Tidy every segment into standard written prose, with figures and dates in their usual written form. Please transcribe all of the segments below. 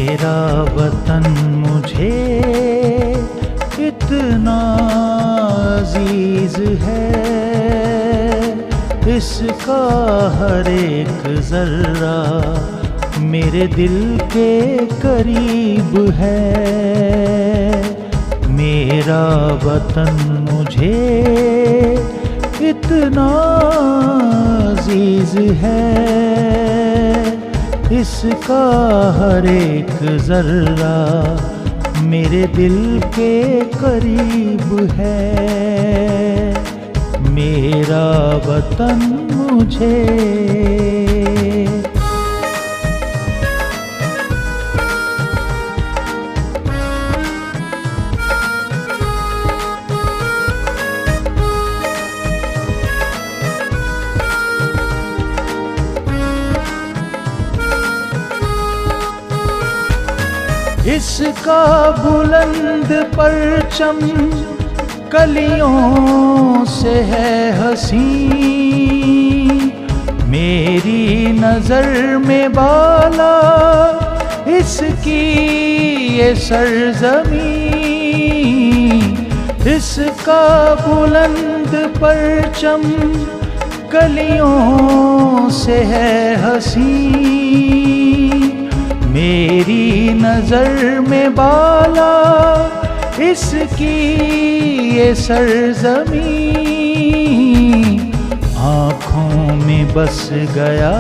मेरा वतन मुझे इतना अजीज है, इसका हर एक जर्रा मेरे दिल के करीब है। मेरा वतन मुझे इतना अजीज है, इसका हर एक जर्रा मेरे दिल के करीब है। मेरा वतन मुझे इसका बुलंद परचम कलियों से है हसी, मेरी नजर में बाला इसकी ये सरजमी। इसका बुलंद परचम कलियों से है हसी, मेरी नजर में बाला इसकी ये सरजमी। आँखों में बस गया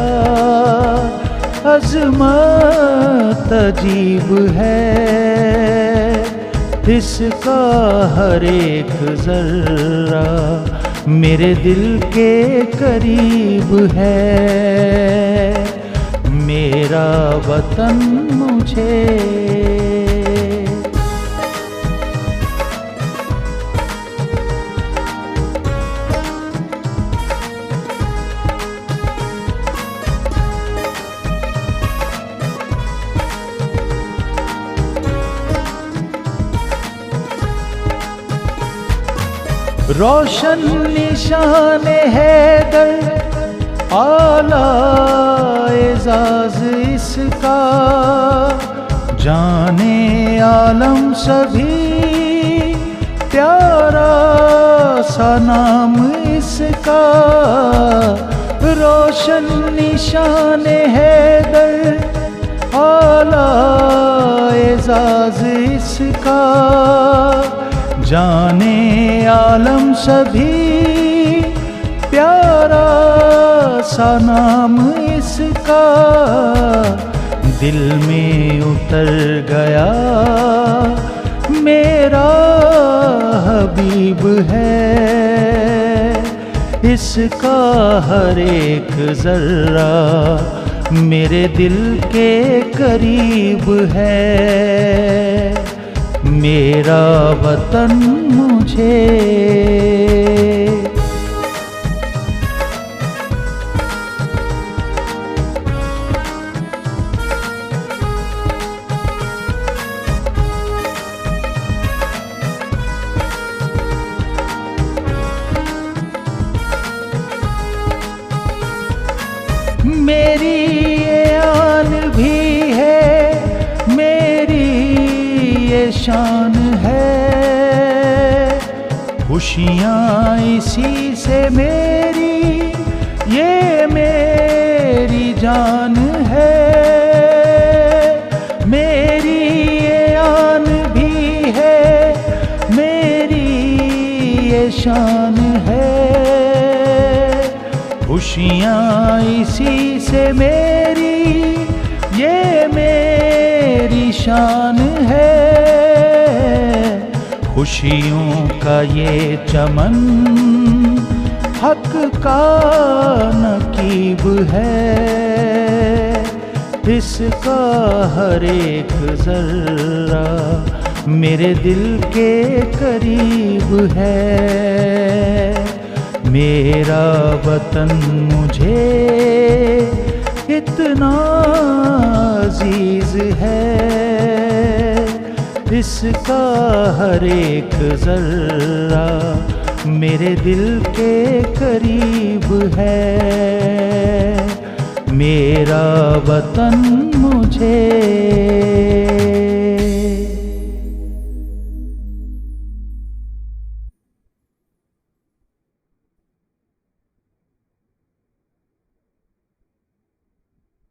अज़मत अजीब है, इसका हर एक जर्रा मेरे दिल के करीब है। मेरा वतन मुझे रोशन निशान हैदर आला एजाज इसका, जाने आलम सभी प्यारा सा नाम इसका। रोशन निशान हैदर आला एजाज इसका, जाने आलम सभी प्यारा सा नाम इसका। दिल में उतर गया मेरा हबीब है, इसका हर एक जर्रा मेरे दिल के करीब है। मेरा वतन मुझे मेरी ये आन भी है, मेरी ये शान है, खुशियाँ इसी से मेरी ये मेरी जान है। मेरी ये आन भी है, मेरी ये शान है, खुशियाँ इसी से मेरी ये मेरी शान है। खुशियों का ये चमन हक का नकीब है, इसका हर एक जर्रा मेरे दिल के करीब है। मेरा वतन मुझे इतना अजीज है, इसका हर एक जर्रा मेरे दिल के करीब है। मेरा वतन मुझे।